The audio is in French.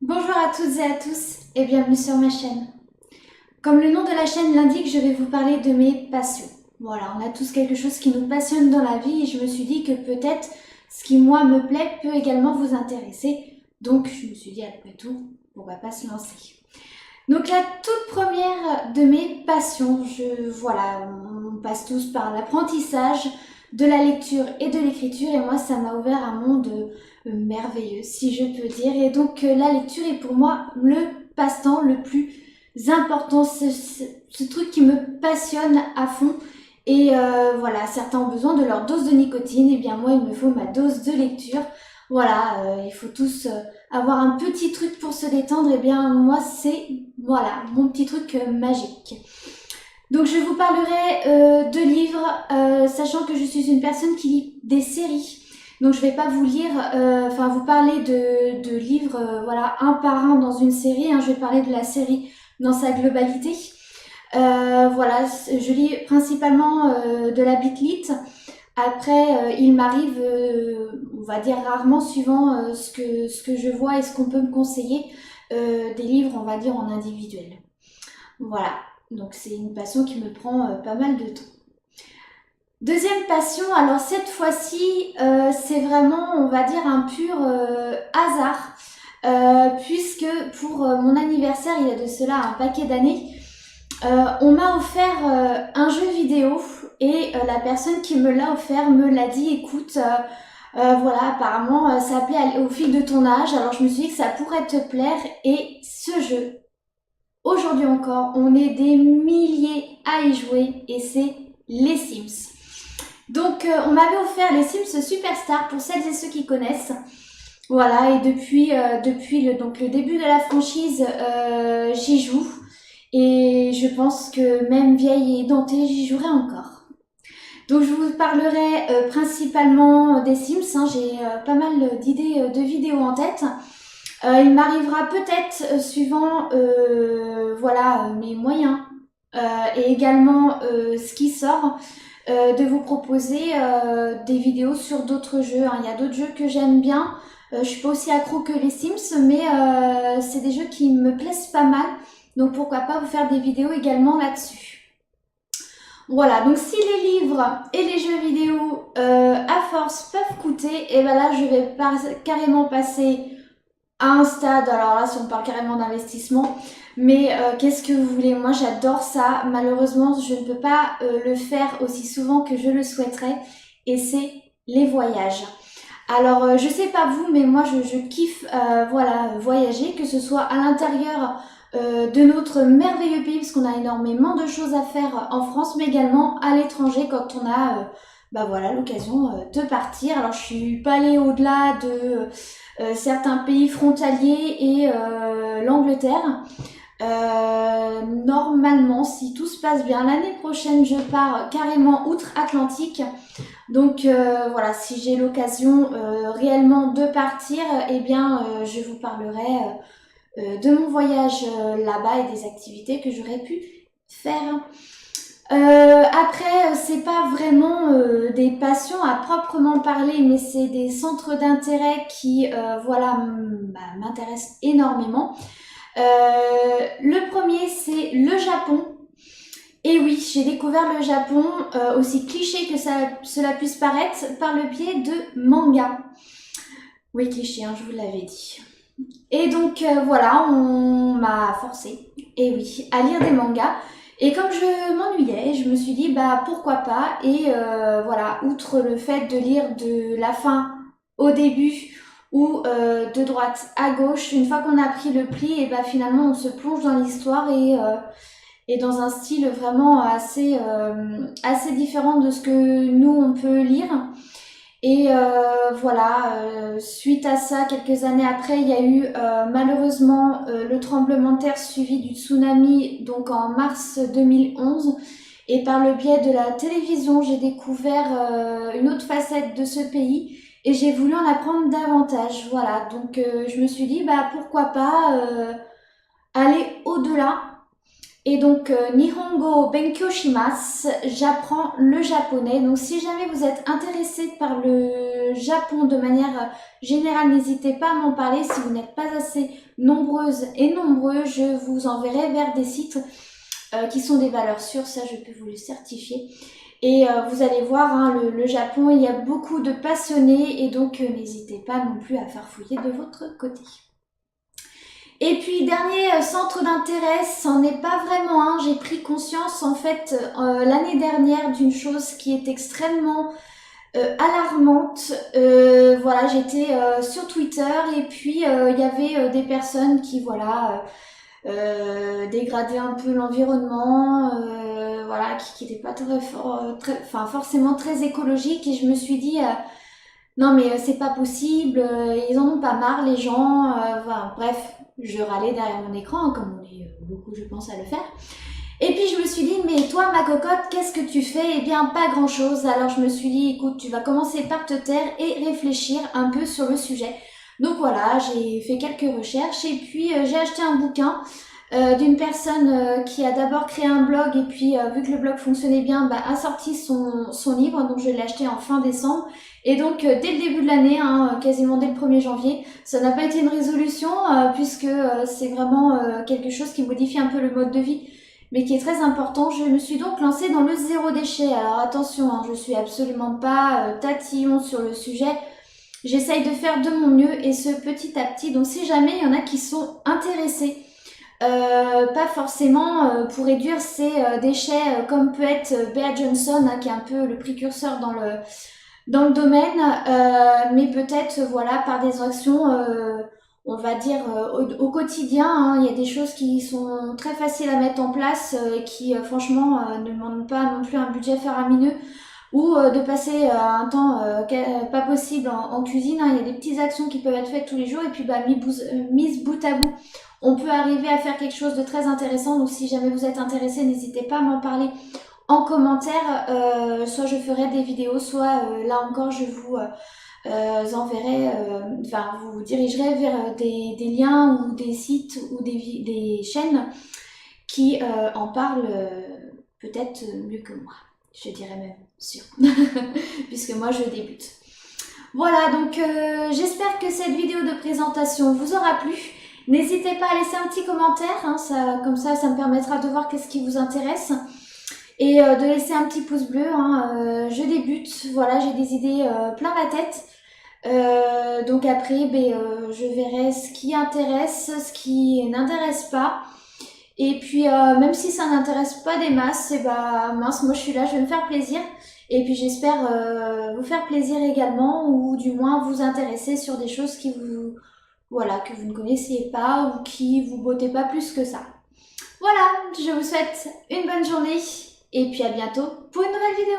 Bonjour à toutes et à tous et bienvenue sur ma chaîne. Comme le nom de la chaîne l'indique, je vais vous parler de mes passions. Voilà, on a tous quelque chose qui nous passionne dans la vie et je me suis dit que peut-être ce qui moi me plaît peut également vous intéresser. Donc je me suis dit après tout, pourquoi pas se lancer. Donc la toute première de mes passions, voilà, on passe tous par l'apprentissage, de la lecture et de l'écriture et moi ça m'a ouvert un monde merveilleux si je peux dire et donc la lecture est pour moi le passe-temps le plus important, ce truc qui me passionne à fond et voilà, certains ont besoin de leur dose de nicotine et bien moi il me faut ma dose de lecture. Voilà, il faut tous avoir un petit truc pour se détendre, et bien moi c'est voilà mon petit truc magique. Donc je vous parlerai de livres, sachant que je suis une personne qui lit des séries. Donc je vais pas vous lire, vous parler de livres, voilà, un par un dans une série. Hein. Je vais parler de la série dans sa globalité. Voilà, je lis principalement de la bitlit. Après, il m'arrive, on va dire rarement, suivant ce que je vois et ce qu'on peut me conseiller, des livres, on va dire, en individuel. Voilà, donc c'est une passion qui me prend pas mal de temps. Deuxième passion, alors cette fois-ci, c'est vraiment, on va dire, un pur hasard, puisque pour mon anniversaire, il y a de cela un paquet d'années, on m'a offert un jeu vidéo et la personne qui me l'a offert me l'a dit, écoute, voilà, apparemment ça plaît aux filles de ton âge, alors je me suis dit que ça pourrait te plaire et ce jeu, aujourd'hui encore, on est des milliers à y jouer et c'est les Sims. Donc on m'avait offert les Sims Superstar pour celles et ceux qui connaissent. Voilà, et depuis le début de la franchise, j'y joue. Et je pense que même vieille et dentée, j'y jouerai encore. Donc je vous parlerai principalement des Sims. Hein. J'ai pas mal d'idées de vidéos en tête. Il m'arrivera peut-être, suivant voilà, mes moyens et également ce qui sort, de vous proposer des vidéos sur d'autres jeux. Hein. Il y a d'autres jeux que j'aime bien. Je suis pas aussi accro que les Sims, mais c'est des jeux qui me plaisent pas mal. Donc pourquoi pas vous faire des vidéos également là-dessus. Voilà, donc si les livres et les jeux vidéo à force peuvent coûter, et ben là je vais carrément passer à un stade, alors là si on parle carrément d'investissement, mais qu'est-ce que vous voulez, moi j'adore ça, malheureusement je ne peux pas le faire aussi souvent que je le souhaiterais, et c'est les voyages. Alors je sais pas vous, mais moi je kiffe voilà, voyager, que ce soit à l'intérieur de notre merveilleux pays, parce qu'on a énormément de choses à faire en France, mais également à l'étranger quand on a bah voilà, l'occasion de partir. Alors je suis pas allée au-delà de certains pays frontaliers et l'Angleterre. Normalement, si tout se passe bien, l'année prochaine, je pars carrément outre-Atlantique. Donc voilà, si j'ai l'occasion réellement de partir, eh bien, je vous parlerai de mon voyage là-bas et des activités que j'aurais pu faire. Après, c'est pas vraiment des passions à proprement parler, mais c'est des centres d'intérêt qui, voilà, m'intéressent énormément. Le premier, c'est le Japon. Et oui, j'ai découvert le Japon, aussi cliché que cela puisse paraître, par le biais de manga. Oui, cliché, hein, je vous l'avais dit. Et donc voilà, on m'a forcé, et oui, à lire des mangas. Et comme je m'ennuyais, je me suis dit bah pourquoi pas. Et voilà, outre le fait de lire de la fin au début ou de droite à gauche, une fois qu'on a pris le pli, et bah finalement on se plonge dans l'histoire et dans un style vraiment assez différent de ce que nous on peut lire. Et voilà, suite à ça, quelques années après, il y a eu malheureusement le tremblement de terre suivi du tsunami, donc en mars 2011. Et par le biais de la télévision, j'ai découvert une autre facette de ce pays et j'ai voulu en apprendre davantage. Voilà, donc je me suis dit, bah pourquoi pas aller au-delà. Et donc, Nihongo Benkyo Shimasu, j'apprends le japonais. Donc, si jamais vous êtes intéressé par le Japon de manière générale, n'hésitez pas à m'en parler. Si vous n'êtes pas assez nombreuses et nombreux, je vous enverrai vers des sites qui sont des valeurs sûres. Ça, je peux vous le certifier. Et vous allez voir, hein, le Japon, il y a beaucoup de passionnés. Et donc, n'hésitez pas non plus à farfouiller de votre côté. Et puis dernier centre d'intérêt, c'en est pas vraiment un. J'ai pris conscience en fait l'année dernière d'une chose qui est extrêmement alarmante. Voilà, j'étais sur Twitter et puis il y avait des personnes qui voilà dégradaient un peu l'environnement, voilà, qui n'étaient pas enfin forcément très écologiques et je me suis dit non mais c'est pas possible, ils en ont pas marre les gens, voilà, bref, je râlais derrière mon écran, comme on est beaucoup je pense à le faire. Et puis je me suis dit, mais toi ma cocotte, qu'est-ce que tu fais? Eh bien pas grand chose, alors je me suis dit, écoute, tu vas commencer par te taire et réfléchir un peu sur le sujet. Donc voilà, j'ai fait quelques recherches et puis j'ai acheté un bouquin d'une personne qui a d'abord créé un blog et puis vu que le blog fonctionnait bien, bah, a sorti son livre, donc je l'ai acheté en fin décembre. Et donc dès le début de l'année, hein, quasiment dès le 1er janvier, ça n'a pas été une résolution puisque c'est vraiment quelque chose qui modifie un peu le mode de vie, mais qui est très important. Je me suis donc lancée dans le zéro déchet. Alors attention, hein, je suis absolument pas tatillon sur le sujet. J'essaye de faire de mon mieux et ce petit à petit. Donc si jamais il y en a qui sont intéressés, pas forcément pour réduire ces déchets comme peut être Bea Johnson hein, qui est un peu le précurseur dans le domaine, mais peut-être voilà par des actions on va dire au quotidien, hein, il y a des choses qui sont très faciles à mettre en place et qui franchement ne demandent pas non plus un budget faramineux ou de passer un temps pas possible en cuisine, hein. Il y a des petites actions qui peuvent être faites tous les jours et puis bah, mises bout à bout, on peut arriver à faire quelque chose de très intéressant. Donc si jamais vous êtes intéressé, n'hésitez pas à m'en parler en commentaire, soit je ferai des vidéos, soit là encore je vous enverrai, enfin vous dirigerai vers des liens ou des sites ou des chaînes qui en parlent peut-être mieux que moi. Je dirais même sûr, puisque moi je débute. Voilà, donc j'espère que cette vidéo de présentation vous aura plu. N'hésitez pas à laisser un petit commentaire, hein, comme ça me permettra de voir qu'est-ce qui vous intéresse. Et de laisser un petit pouce bleu, hein, je débute, voilà, j'ai des idées plein la tête. Donc après, je verrai ce qui intéresse, ce qui n'intéresse pas. Et puis même si ça n'intéresse pas des masses, et bah mince, moi je suis là, je vais me faire plaisir. Et puis j'espère vous faire plaisir également, ou du moins vous intéresser sur des choses qui vous, voilà, que vous ne connaissiez pas ou qui vous bottaient pas plus que ça. Voilà, je vous souhaite une bonne journée et puis à bientôt pour une nouvelle vidéo.